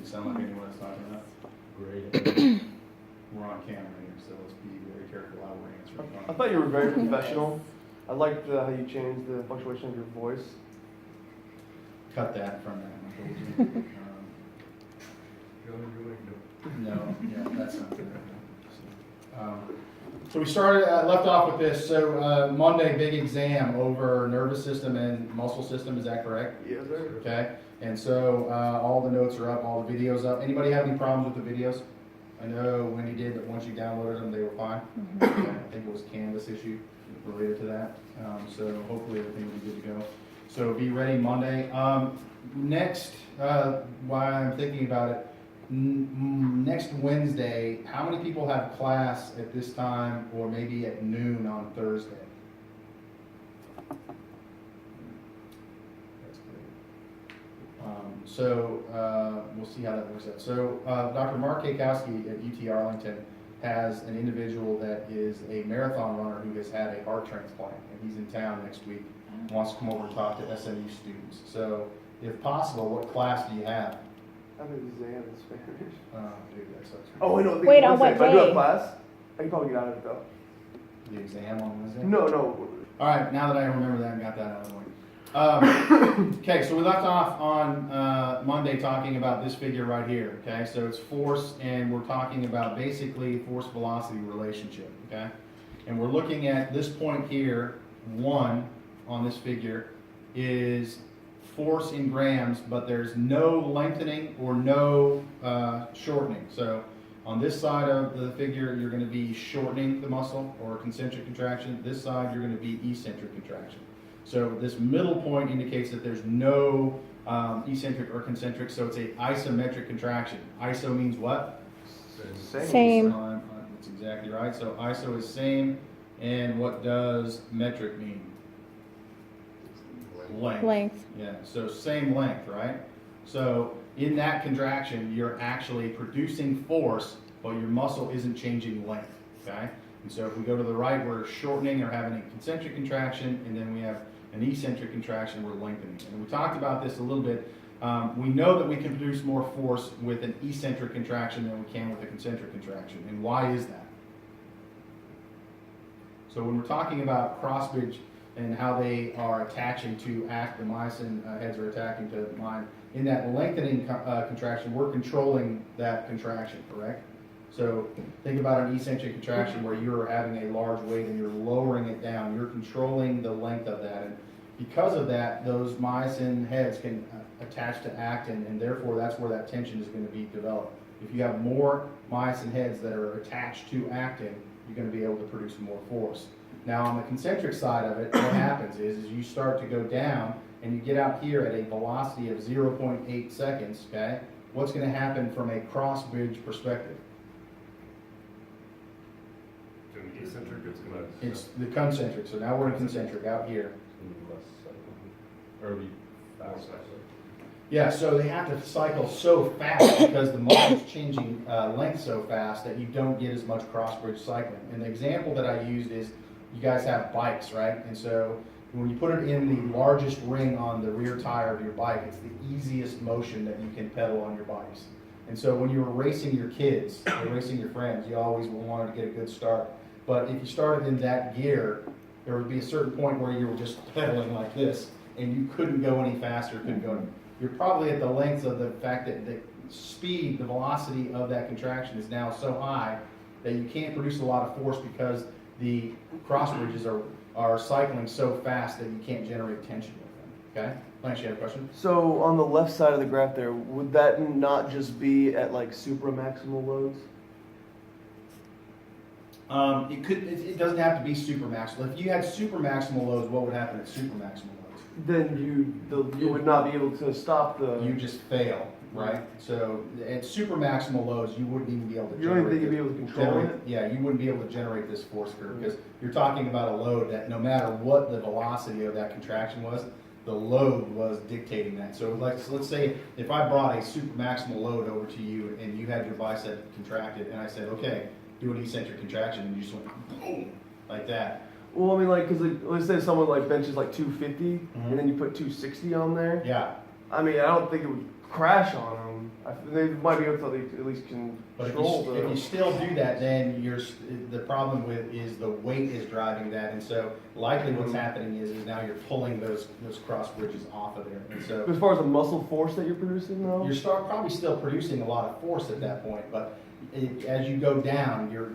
sound like anyone else talking about? Great. We're on camera here, so let's be very careful how we're answering. I thought you were very professional. I liked how you changed the fluctuation of your voice. Cut that from that. No, yeah, that's not good. So we started, left off with this. So Monday, big exam over nervous system and muscle system. Is that correct? Yes, sir. Okay. And so all the notes are up, all the videos up. Anybody have any problems with the videos? I know Wendy did, but once you downloaded them, they were fine. I think it was a Canvas issue related to that. So hopefully everything will be good to go. So be ready Monday. Next, while I'm thinking about it, next Wednesday, how many people have class at this time or maybe at noon on Thursday? That's good. So we'll see how that works out. So Dr. Mark Kakowski at UT Arlington has an individual that is a marathon runner who has had a heart transplant, and he's in town next week, wants to come over and talk to SMU students. So if possible, what class do you have? I have an exam in Spanish. Dude, that sucks. Oh, wait, no. Wait, on what If I do day? have class, I can probably get out of it, though. The exam on Wednesday? No. All right, now that I remember that and got that out of the way. Okay, so we left off on Monday talking about this figure right here, okay? So it's force, and we're talking about basically force-velocity relationship, okay? And we're looking at this point here, 1 on this figure, is force in grams, but there's no lengthening or no shortening. So on this side of the figure, you're going to be shortening the muscle or concentric contraction. This side, you're going to be eccentric contraction. So this middle point indicates that there's no eccentric or concentric, so it's a isometric contraction. Iso means what? Same. That's exactly right. So iso is same, and what does metric mean? Length. Yeah, so same length, right? So in that contraction, you're actually producing force, but your muscle isn't changing length, okay? And so if we go to the right, we're shortening or having a concentric contraction, and then we have an eccentric contraction, we're lengthening. And we talked about this a little bit. We know that we can produce more force with an eccentric contraction than we can with a concentric contraction. And why is that? So when we're talking about cross bridge and how they are attaching to act, the myosin heads are attacking to mine. In that lengthening contraction, we're controlling that contraction, correct? So think about an eccentric contraction where you're having a large weight and you're lowering it down. You're controlling the length of that. And because of that, those myosin heads can attach to actin, and therefore that's where that tension is going to be developed. If you have more myosin heads that are attached to actin, you're going to be able to produce more force. Now on the concentric side of it, what happens is you start to go down and you get out here at a velocity of 0.8 seconds, okay? What's going to happen from a cross bridge perspective? Eccentric, It's the concentric, so now we're in concentric out here. Yeah, so they have to cycle so fast because the muscle's changing length so fast that you don't get as much cross-bridge cycling. And the example that I used is you guys have bikes, right? And so when you put it in the largest ring on the rear tire of your bike, it's the easiest motion that you can pedal on your bikes. And so when you were racing your kids or racing your friends, you always wanted to get a good start. But if you started in that gear, there would be a certain point where you were just pedaling like this, and you couldn't go any faster, You're probably at the length of the fact that the speed, the velocity of that contraction is now so high that you can't produce a lot of force because the cross bridges are cycling so fast that you can't generate tension with them. Okay? Lance, you have a question? So on the left side of the graph there, would that not just be at like supramaximal loads? It doesn't have to be supermaximal. If you had supermaximal loads, what would happen at supermaximal loads? Then you would not be able to stop the. You just fail, right? So at supermaximal loads, you wouldn't even be able to You don't even think you'd be able to control it? Yeah, you wouldn't be able to generate this force curve because you're talking about a load that no matter what the velocity of that contraction was, the load was dictating that. So let's say if I brought a supermaximal load over to you and you had your bicep contracted and I said, okay, do an eccentric contraction, and you just went boom, like that. Well, I mean, like, because let's say someone like benches like 250, and then you put 260 on there. Yeah. I mean, I don't think it would crash on them. They might be able to at least But control if you still do that, then the problem with is the weight is driving that, and so likely what's happening is now you're pulling those cross bridges off of there, and so As far as the muscle force that you're producing, though. you're probably still producing a lot of force at that point, but as you go down, you're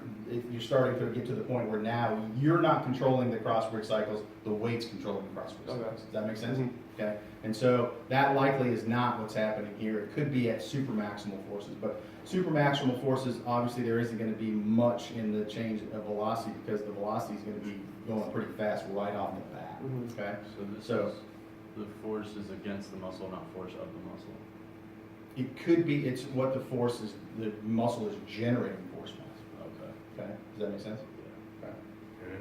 starting to get to the point where now you're not controlling the cross bridge cycles, the weight's controlling the cross bridge cycles. Does that make sense? Mhm. Okay, and so that likely is not what's happening here. It could be at supermaximal forces, but supermaximal forces, obviously there isn't going to be much in the change of velocity because the velocity is going to be going pretty fast right off the bat. Mhm. Okay, So this So- is, the force is against the muscle, not force of the muscle. it could be it's what the force is. The muscle is generating force mass. Okay. Okay, does that make sense? Okay.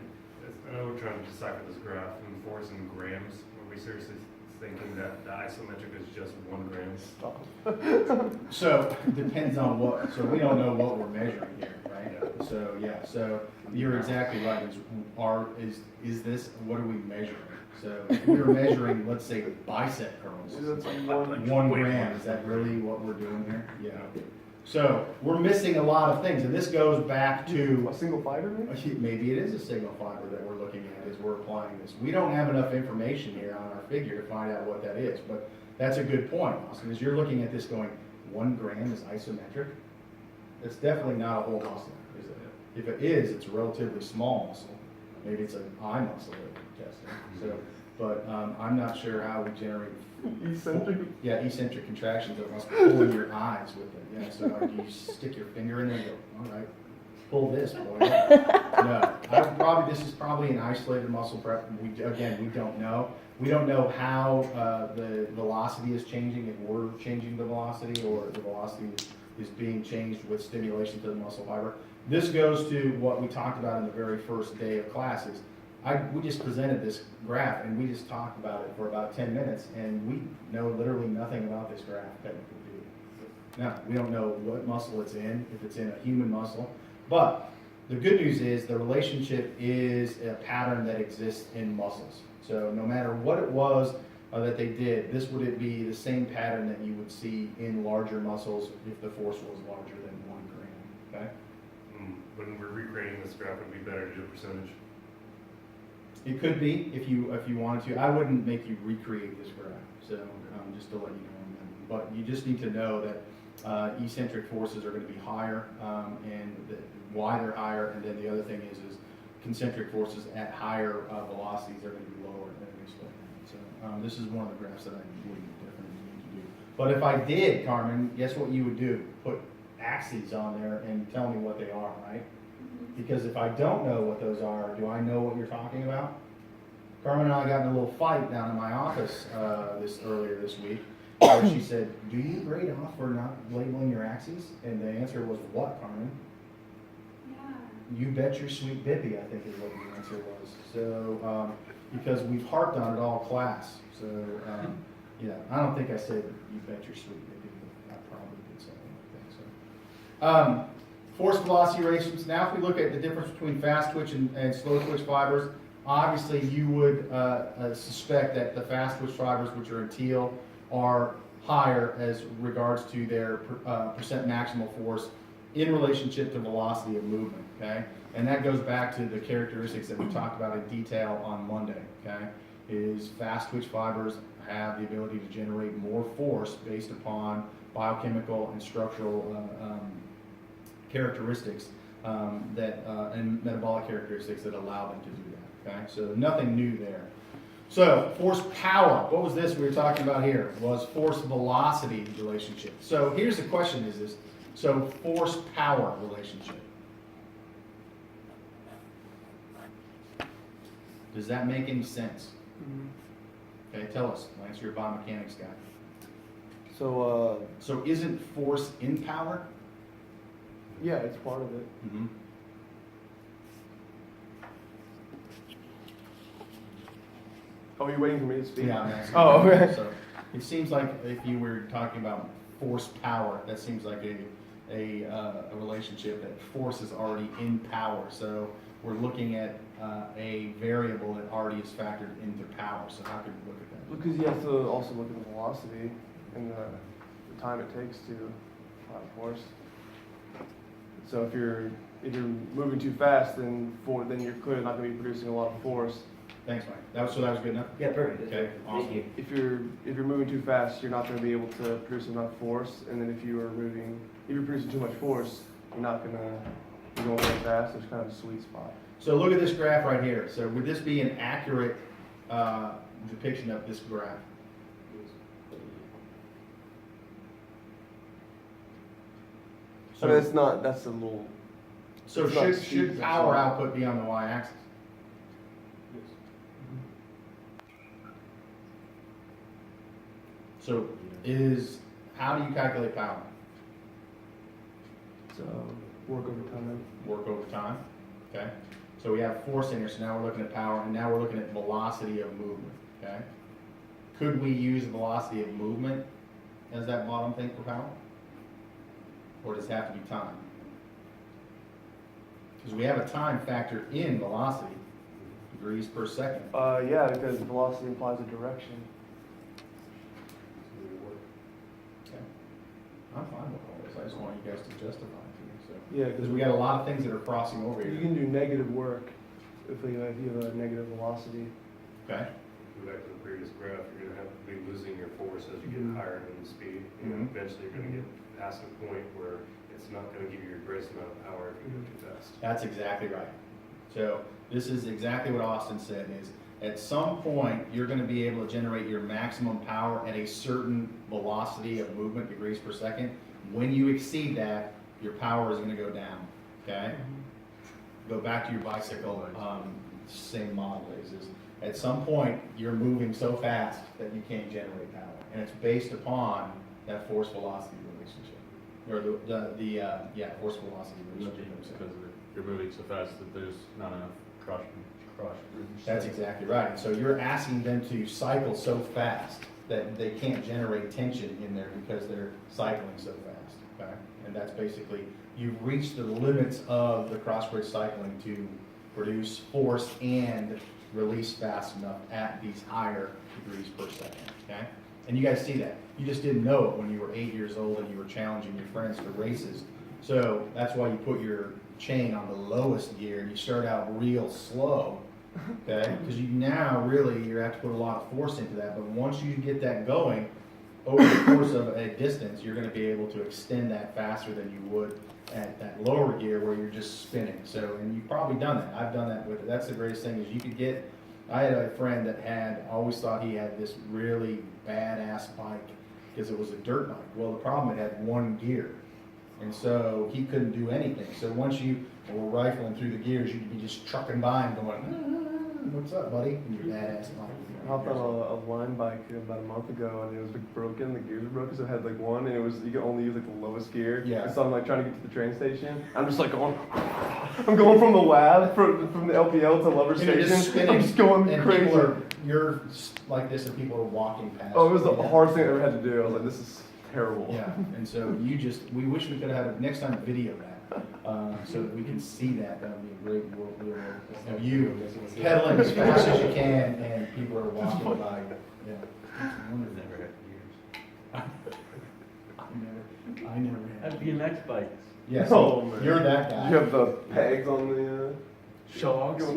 I know we're trying to decipher this graph in force in grams. Are we seriously thinking that the isometric is just 1 gram? Stop. So depends on what. So we don't know what we're measuring here, right? So yeah. So you're exactly right. Is this what are we measuring? So if we were measuring, let's say, bicep curls. That's like 1 gram, is that really what we're doing here? Yeah. So we're missing a lot of things, and this goes back to, a single fiber, maybe? maybe it is a signal fiber that we're looking at as we're applying this. We don't have enough information here on our figure to find out what that is, but that's a good point, Austin, is you're looking at this going, 1 gram is isometric? It's definitely not a whole muscle, is it? If it is, it's a relatively small muscle. Maybe it's an eye muscle that we're testing. So, but I'm not sure how we generate Eccentric. yeah, eccentric contractions of us pulling your eyes with it. Yeah, so you stick your finger in there and go, all right, pull this, boy. No, this is probably an isolated muscle prep. We don't know. We don't know how the velocity is changing, if we're changing the velocity or the velocity is being changed with stimulation to the muscle fiber. This goes to what we talked about in the very first day of classes. We just presented this graph and we just talked about it for about 10 minutes and we know literally nothing about this graph technically. Now, we don't know what muscle it's in, if it's in a human muscle, but the good news is the relationship is a pattern that exists in muscles. So no matter what it was that they did, this would be the same pattern that you would see in larger muscles if the force was larger than 1 gram, okay? When we're recreating this graph, it would be better to do a percentage. It could be if you wanted to. I wouldn't make you recreate this graph, so just to let you know. But you just need to know that eccentric forces are going to be higher, and why they're higher. And then the other thing is concentric forces at higher velocities are going to be lower than explained. So this is one of the graphs that I wouldn't definitely need to do. But if I did, Carmen, guess what you would do? Put axes on there and tell me what they are, right? Because if I don't know what those are, do I know what you're talking about? Carmen and I got in a little fight down in my office earlier this week, where she said, "Do you grade off for not labeling your axes?" And the answer was, "What, Carmen?" Yeah. "You bet your sweet bippy," I think is what the answer was. So because we've harped on it all class. So yeah, I don't think I said "you bet your sweet bippy," but I probably did something like that. So. Force velocity ratios. Now if we look at the difference between fast twitch and slow twitch fibers, obviously you would suspect that the fast twitch fibers, which are in teal, are higher as regards to their percent maximal force in relationship to velocity of movement, okay? And that goes back to the characteristics that we talked about in detail on Monday, okay? Is fast twitch fibers have the ability to generate more force based upon biochemical and structural characteristics and metabolic characteristics that allow them to do that, okay? So nothing new there. So force power, what was this we were talking about here? Was force velocity relationship. So here's the question is this, so force power relationship. Does that make any sense? Okay, tell us, Lance, you're a biomechanics guy. So, isn't force in power? yeah, it's part of it. Mm-hmm. Oh, you're waiting for me to speak? Yeah, I'm asking. Oh, okay. So it seems like if you were talking about force power, that seems like a relationship that force is already in power. So we're looking at a variable that already is factored into power. So how could we look at that? Because you have to also look at the velocity and the time it takes to apply force. So if you're moving too fast, then you're clearly not going to be producing a lot of force. Thanks, Mike. That was good enough? Yeah, perfect. Okay, awesome. Thank you. If you're moving too fast, you're not going to be able to produce enough force. And then if you're producing too much force, you're going very fast. There's kind of a sweet spot. So look at this graph right here. So would this be an accurate depiction of this graph? So it's not. That's a little. So it's not should steep, power that's output be on the y-axis? So how do you calculate power? So work over time. Work over time, okay? So we have force in here, so now we're looking at power, and now we're looking at velocity of movement, okay? Could we use velocity of movement as that bottom thing for power? Or does it have to be time? Because we have a time factor in velocity, degrees per second. Yeah, because velocity implies a direction. Okay. I'm fine with all this, I just want you guys to justify it to me, so. Yeah, Because we got a lot of things that are crossing over you here. can do negative work if you have a negative velocity. Okay? Go back to the previous graph, you're gonna have to be losing your force as you get Mhm. higher in speed. Mhm. Eventually, you're gonna get past a point where it's not gonna give you your greatest amount of power if you go too fast. That's exactly right. So this is exactly what Austin said is, at some point, you're gonna be able to generate your maximum power at a certain velocity of movement, degrees per second. When you exceed that, your power is gonna go down, okay? Go back to your bicycle, same model is at some point, you're moving so fast that you can't generate power. And it's based upon that force velocity relationship. Or force velocity relationship. Because you're moving so fast that there's not enough crush. That's exactly right. And so you're asking them to cycle so fast that they can't generate tension in there because they're cycling so fast, okay? And that's basically, you've reached the limits of the cross-bridge cycling to produce force and release fast enough at these higher degrees per second, okay? And you guys see that. You just didn't know it when you were 8 years old and you were challenging your friends for races. So that's why you put your chain on the lowest gear and you start out real slow, okay? Because you have to put a lot of force into that. But once you get that going, over the course of a distance, you're going to be able to extend that faster than you would at that lower gear where you're just spinning. So, and you've probably done that. I've done that with it. That's the greatest thing is you could get, I had a friend that always thought he had this really badass bike because it was a dirt bike. Well, the problem, it had one gear. And so he couldn't do anything. So once you were rifling through the gears, you'd be just trucking by and going, what's up, buddy? And your badass bike. I hopped on a line bike about a month ago, and it was broken. The gears were broken, so it had like one, and you could only use like the lowest gear. Yeah. And so I'm like trying to get to the train station. I'm just like going. I'm going from the lab from the LPL to Lover And you're Station. just spinning, I'm just going and crazy. you're like this, and people are walking past. Oh, it was the Yeah. hardest thing I ever had to do. I was like, this is terrible. Yeah, and so we wish we could have next time video that, so that we can see that. That would be a great world of you pedaling as fast as you can, and people are walking by. Yeah. Never had gears. I never Have had. BMX bikes. Yes, Oh, man. you're that guy. You have the pegs on the Shocks. They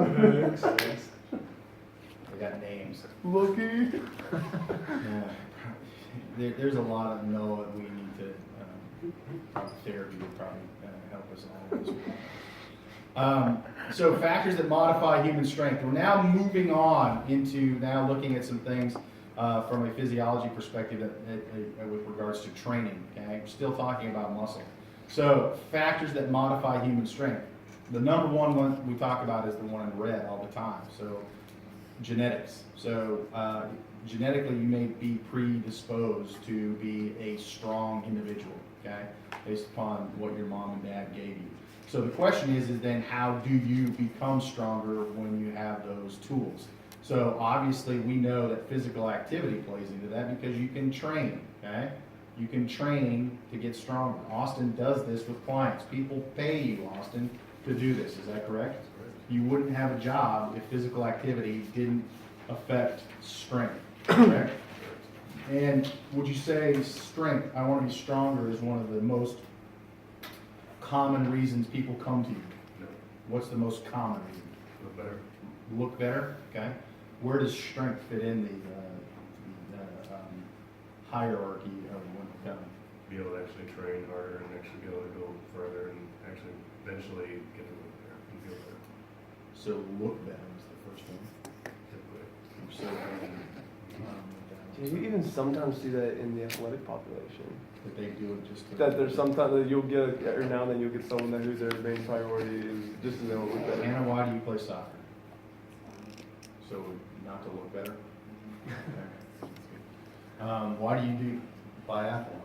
got names. Lucky. Yeah. There's a lot of Noah we need to therapy would probably help us all. With this. So factors that modify human strength. We're now moving on into now looking at some things from a physiology perspective with regards to training. Okay, we're still talking about muscle. So factors that modify human strength. The number one we talk about is the one in red all the time. So genetics. So genetically, you may be predisposed to be a strong individual. Okay, based upon what your mom and dad gave you. So the question is then how do you become stronger when you have those tools? So obviously we know that physical activity plays into that because you can train, okay? You can train to get stronger. Austin does this with clients. People pay you, Austin, to do this. Is that correct? You wouldn't have a job if physical activity didn't affect strength, correct? And would you say strength, I want to be stronger, is one of the most common reasons people come to you? No, What's the most common reason? look better. Look better, okay? Where does strength fit in the hierarchy of when we come? Be able to actually train harder and actually be able to go further and actually eventually get to look better and feel better. So look better is the first one. Typically. So, Yeah, you even sometimes see that in the athletic population. that they do it just to. That there's sometimes that you'll get every now and then you'll get someone that who's their main priority is just to know look better. Anna, why do you play soccer? So not to look better? Why do you do biathlon?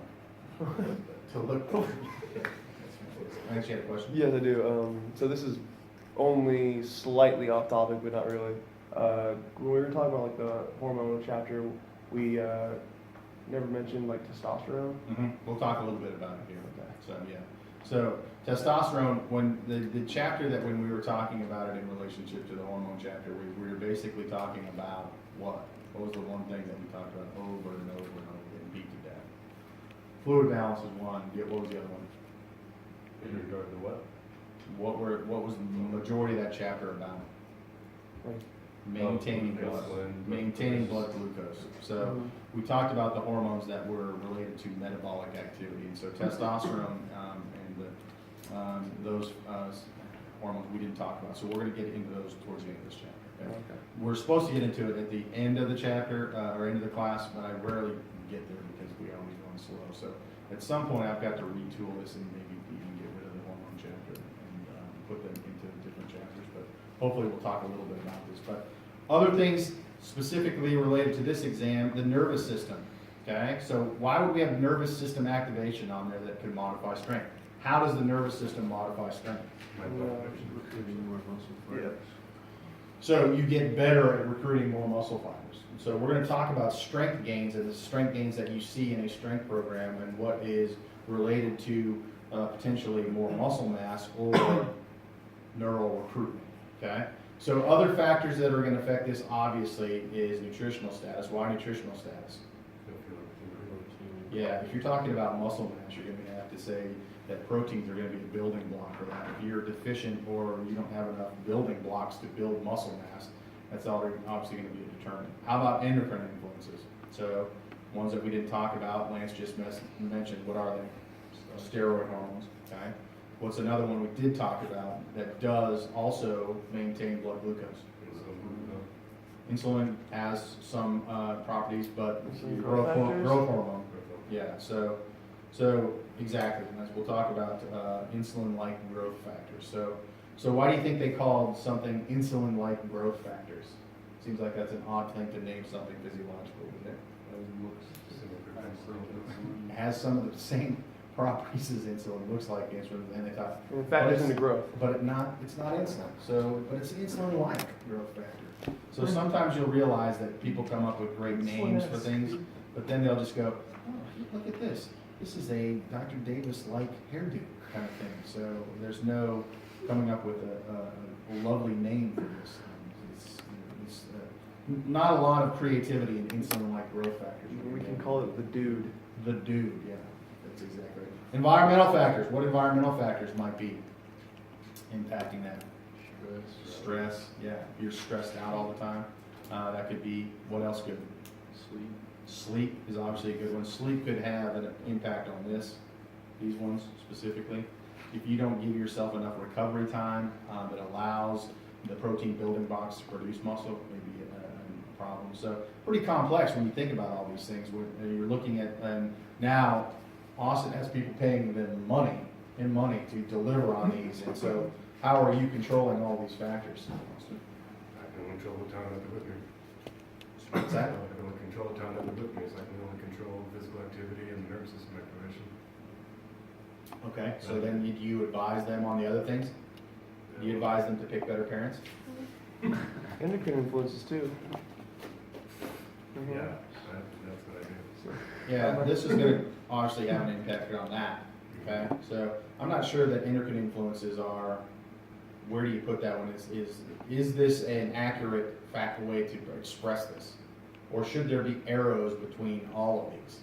To look better. I actually had a question. Yes, I do. So this is only slightly off topic, but not really. When we were talking about like the hormonal chapter, we never mentioned like testosterone. We'll talk a little bit about it here. Okay. So yeah. So testosterone, when the chapter that when we were talking about it in relationship to the hormone chapter, we were basically talking about what? What was the one thing that we talked about over and over and over and beat to death? Fluid balance is one. Yeah, what was the other one? In regard to what? What was the majority of that chapter about? Like, Maintaining blood, Insulin, maintaining glucose. blood glucose. So we talked about the hormones that were related to metabolic activity, and so testosterone and those hormones we didn't talk about. So we're going to get into those towards the end of this chapter. Okay? Okay. We're supposed to get into it at the end of the chapter or end of the class, but I rarely get there because we always go slow. So at some point, I've got to retool this and maybe even get rid of the hormone chapter and put them into different chapters. But hopefully, we'll talk a little bit about this. But other things specifically related to this exam, the nervous system. Okay, so why would we have nervous system activation on there that could modify strength? How does the nervous system modify strength? My blood pressure. Recruiting more muscle fibers. So you get better at recruiting more muscle fibers. So we're going to talk about strength gains and the strength gains that you see in a strength program and what is related to potentially more muscle mass or neural recruitment. Okay. So other factors that are going to affect this obviously is nutritional status. Why nutritional status? Feel like Yeah, if you're talking about muscle mass, you're going to have to say that proteins are going to be a building block for that. If you're deficient or you don't have enough building blocks to build muscle mass, that's obviously going to be a determinant. How about endocrine influences? So ones that we didn't talk about, Lance just mentioned, what are they? Steroid hormones, okay? What's another one we did talk about that does also maintain blood glucose? Insulin has some properties, but Insulin growth growth factors? hormone. Yeah, so exactly. We'll talk about insulin-like growth factors. So why do you think they called something insulin-like growth factors? Seems like that's an odd thing to name something physiological, isn't it? It has some of the same properties as insulin, looks like insulin, and they thought, And fat is in the growth. but it's not insulin. So, but it's insulin-like growth factor. So sometimes you'll realize that people come up with great names for things, but then they'll just go, oh, look at this. This is a Dr. Davis-like hairdo kind of thing. So there's no coming up with a lovely name for this. It's not a lot of creativity in insulin-like growth factors. We can call it the dude. The dude, yeah, that's exactly right. Environmental factors. What environmental factors might be impacting that? Stress, yeah. If you're stressed out all the time, that could be, what else could? Sleep. Sleep is obviously a good one. Sleep could have an impact on these ones specifically. If you don't give yourself enough recovery time that allows the protein building blocks to produce muscle, maybe a problem. So pretty complex when you think about all these things. When you're looking at, now Austin has people paying them money to deliver on these. And so how are you controlling all these factors, Austin? I can control the time that they're with me. What's that? I can only control the time that they're with me, so I can only control physical activity and nervous system activation. Okay, so then do you advise them on the other things? Do you advise them to pick better parents? Endocrine influences too. Yeah, that's what I do. Yeah, this is gonna obviously have an impact on that, okay? So I'm not sure that endocrine influences are, where do you put that one? Is this an accurate fact way to express this? or should there be arrows between all of these?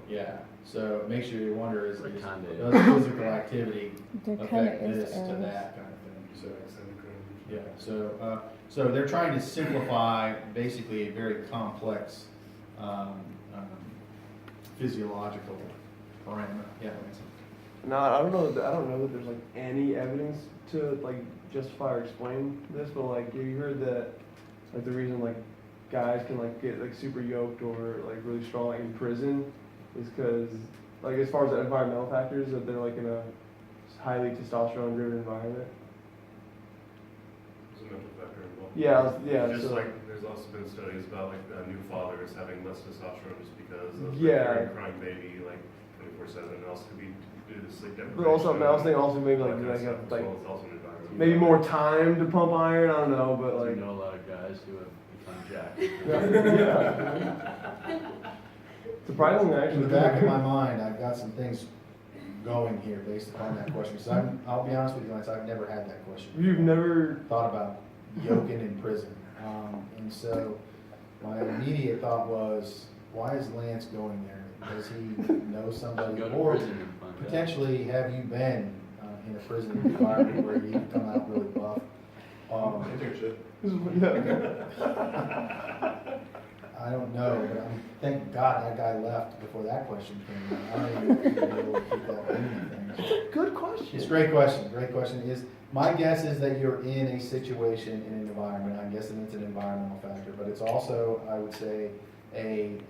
Yeah, so it makes you wonder, is It kinda is. does physical activity There kinda affect is this to arrows. that kind of thing? So, yeah, so they're trying to simplify basically a very complex physiological parameter. Yeah, Lance? No, I don't know. I don't know that there's like any evidence to like justify or explain this, but like you heard that like the reason like guys can like get like super yoked or like really strong like, in prison is because like as far as the environmental factors that they're like in a highly testosterone driven environment. There's a mental factor involved. Yeah. Just So, like, there's also been studies about like new fathers having less testosterone just because of Yeah. the crying baby like 24/7. It also could be due to sleep deprivation. but also I was thinking also maybe all like that kind of like stuff, have, as like well as also an environment. maybe more time to pump iron. I don't know, but I like know a lot of guys who have become jacked. surprisingly In actually. the back of my mind, I've got some things going here based upon that question. So I'll be honest with you, Lance, I've never had that question. You've never. Thought about yoking in prison. And so my immediate thought was, why is Lance going there? Does he know somebody? Go to Or prison and find out. potentially, have you been in a prison environment where you come out really buff? Internship. I don't know, but thank God that guy left before that question came out. I don't even know if he'll be able to keep that anything. Good question. It's a great question. Great question. My guess is that you're in a situation, in an environment. I'm guessing it's an environmental factor, but it's also, I would say, if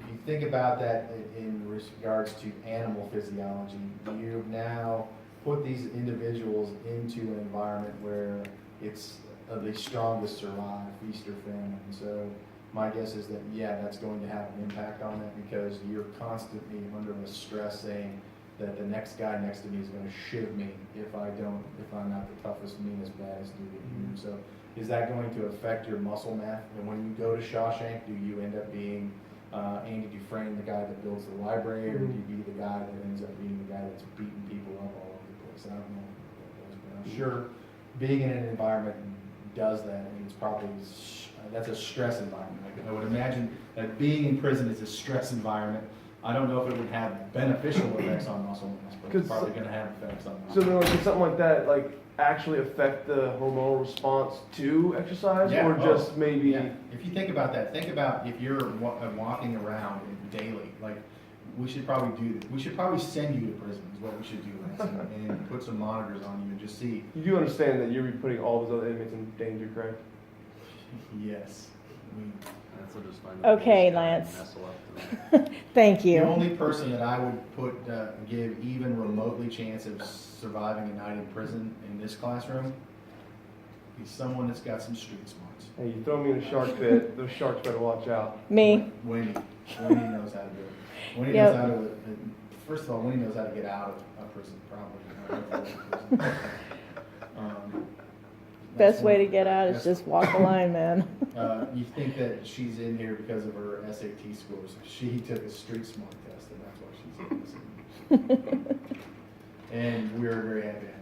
you think about that in regards to animal physiology, you've now put these individuals into an environment where it's the strongest survive, feast or famine. So my guess is that, yeah, that's going to have an impact on that because you're constantly under the stress saying that the next guy next to me is going to shiv me if I'm not the toughest, meanest, baddest dude in here. So is that going to affect your muscle mass? And when you go to Shawshank, do you end up being Andy Dufresne, the guy that builds the library, or do you be the guy that ends up being the guy that's beating people up all over the place? I don't know what that is, but I'm sure being in an environment does that, and it's probably, that's a stress environment. I would imagine that being in prison is a stress environment. I don't know if it would have beneficial effects on muscle mass, but it's probably going to have effects on So muscle then, like, could something like that, like, actually affect the hormonal response to exercise, Yeah, or just maybe? Yeah. If you think about that, think about if you're walking around daily, like, we should probably do this. We should probably send you to prison is what we should do, Lance, and put some monitors on you and just see. You do understand that you're putting all those other inmates in danger, correct? Yes. That's what just find Okay, the guy and Lance. nestle up to me. Thank The you. only person that I would give even remotely chance of surviving a night in prison in this classroom is someone that's got some street smarts. Hey, you throw me in a shark pit, those sharks better watch out. Me. Wendy knows how to do it. Wendy Yep. knows how to. First of all, Wendy knows how to get out of a prison, probably. That's Best way to one- get out is that's- just walk the line, man. You think that she's in here because of her SAT scores. She took a street smart test, and that's why she's in this. And we're very happy to have her.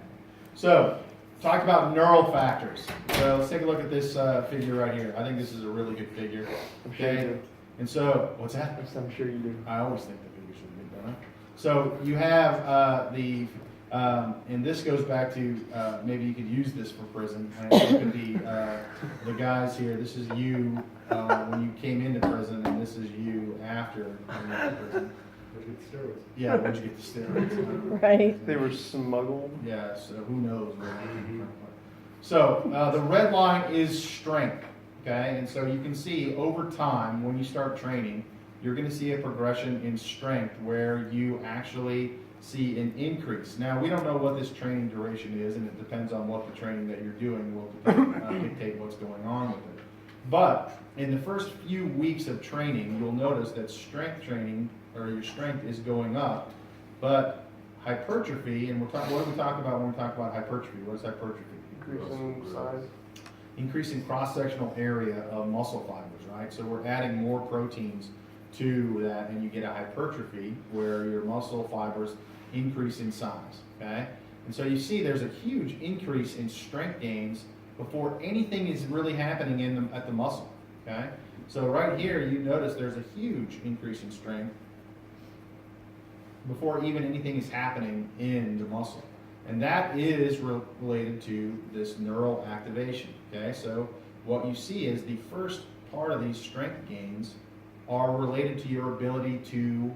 So, talk about neural factors. So let's take a look at this figure right here. I think this is a really good figure. I'm sure you Okay. do. And so, what's that? I'm sure you do. I always think the figure should be done. So you have and this goes back to maybe you could use this for prison. And it could be the guys here. This is you when you came into prison, and this is you after you went to prison. Yeah, where'd you get the steroids? Right. They were smuggled. Yeah, so who knows where they came from. So the red line is strength, okay? And so you can see over time, when you start training, you're gonna see a progression in strength where you actually see an increase. Now, we don't know what this training duration is, and it depends on what the training that you're doing will dictate what's going on with it. But in the first few weeks of training, you'll notice that strength training, or your strength is going up, but hypertrophy, and what do we talk about when we talk about hypertrophy? What is hypertrophy? Increasing size. Increasing cross-sectional area of muscle fibers, right? So we're adding more proteins to that, and you get a hypertrophy where your muscle fibers increase in size, okay? And so you see there's a huge increase in strength gains, before anything is really happening at the muscle, okay? So right here, you notice there's a huge increase in strength before even anything is happening in the muscle. And that is related to this neural activation, okay? So what you see is the first part of these strength gains are related to your ability to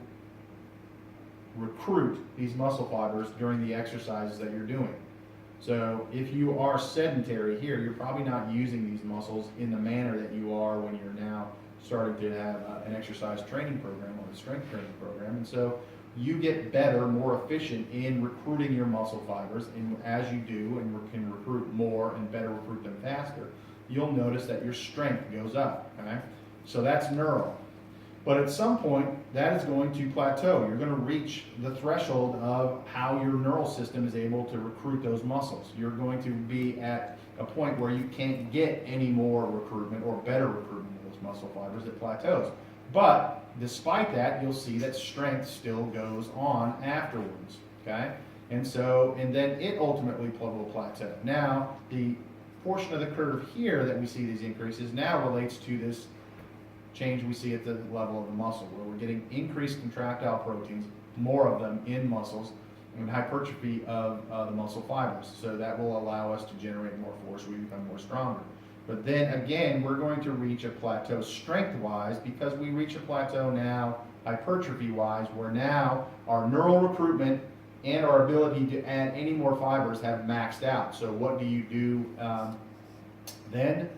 recruit these muscle fibers during the exercises that you're doing. So if you are sedentary here, you're probably not using these muscles in the manner that you are when you're now starting to have an exercise training program or a strength training program. And so you get better, more efficient in recruiting your muscle fibers, and as you do and can recruit more and better recruit them faster, you'll notice that your strength goes up, okay? So that's neural. But at some point, that is going to plateau. You're going to reach the threshold of how your neural system is able to recruit those muscles. You're going to be at a point where you can't get any more recruitment or better recruitment of those muscle fibers. It plateaus. But despite that, you'll see that strength still goes on afterwards, okay? And then it ultimately will plateau. Now, the portion of the curve here that we see these increases now relates to this change we see at the level of the muscle, where we're getting increased contractile proteins, more of them in muscles, and hypertrophy of the muscle fibers. So that will allow us to generate more force, we become more stronger. But then again, we're going to reach a plateau strength-wise, because we reach a plateau now hypertrophy-wise, where now our neural recruitment and our ability to add any more fibers have maxed out. So what do you do then?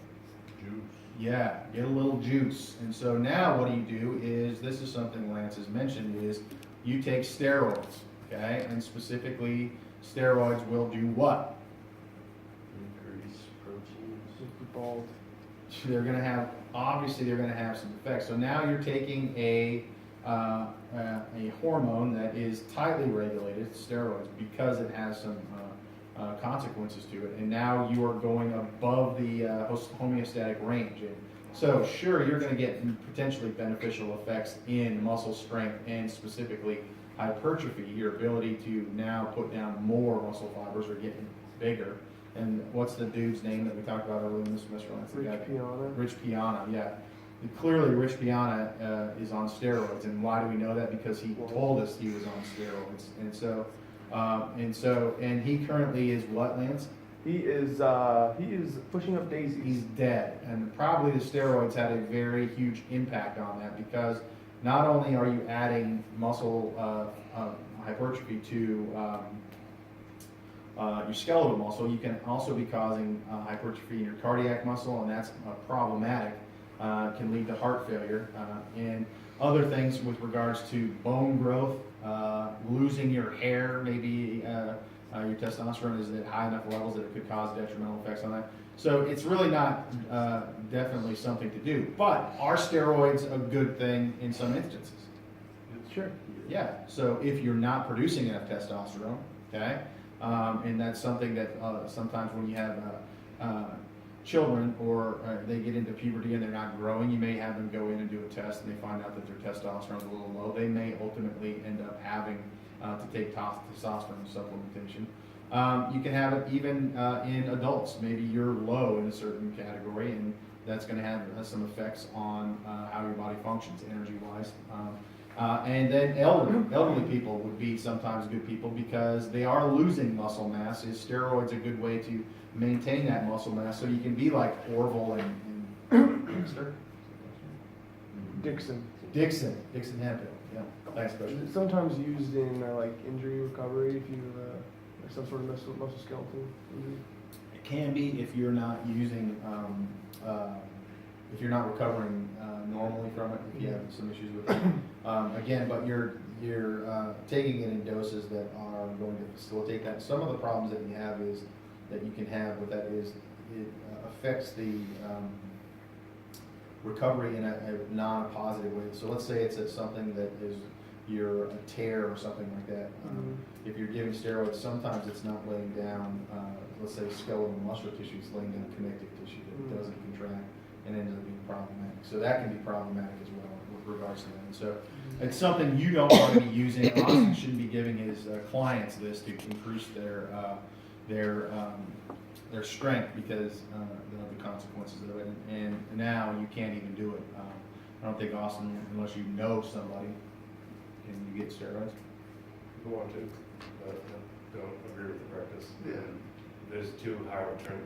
Juice. Yeah, get a little juice. And so now what you do is, this is something Lance has mentioned, is you take steroids, okay? And specifically, steroids will do what? Increase proteins. Just be bald. They're going to have, obviously they're going to have some effects. So now you're taking a hormone that is tightly regulated, steroids, because it has some consequences to it, and now you are going above the homeostatic range. And so sure, you're going to get potentially beneficial effects in muscle strength and specifically hypertrophy, your ability to now put down more muscle fibers or getting bigger. And what's the dude's name that we talked about earlier in this semester? Rich Piana. Rich Piana, yeah. Clearly, Rich Piana is on steroids, and why do we know that? Because he told us he was on steroids, and he currently is what, Lance? He is pushing up daisies. He's dead, and probably the steroids had a very huge impact on that, because not only are you adding muscle hypertrophy to your skeletal muscle, you can also be causing hypertrophy in your cardiac muscle, and that's problematic. Can lead to heart failure and other things with regards to bone growth, losing your hair, maybe your testosterone is at high enough levels that it could cause detrimental effects on that. So it's really not definitely something to do. But are steroids a good thing in some instances? Sure. Yeah, so if you're not producing enough testosterone, okay, and that's something that sometimes when you have children or they get into puberty and they're not growing, you may have them go in and do a test and they find out that their testosterone is a little low. They may ultimately end up having to take testosterone supplementation. You can have it even in adults. Maybe you're low in a certain category, and that's going to have some effects on how your body functions energy-wise. And then elderly people would be sometimes good people because they are losing muscle mass. Is steroids a good way to maintain that muscle mass so you can be like Orville and Dixon Hemphill. Yeah, thanks, coach. It's sometimes used in like injury recovery if you like some sort of muscle skeletal injury. It can be if you're not using, if you're not recovering normally from it, if you have some issues with it. Again, but you're taking it in doses that are going to facilitate that. Some of the problems that you have is that you can have with that is it affects the recovery in a non-positive way. So let's say it's something that is you're a tear or something like that. If you're giving steroids, sometimes it's not laying down, let's say skeletal muscle tissue, it's laying down connective tissue that doesn't contract and ends up being problematic. So that can be problematic as well with regards to that. And so it's something you don't want to be using. Austin shouldn't be giving his clients this to increase their their strength because of the consequences of it. And now you can't even do it. I don't think Austin, unless you know somebody, can you get steroids? People want to, but don't agree with the practice. Yeah. There's too high return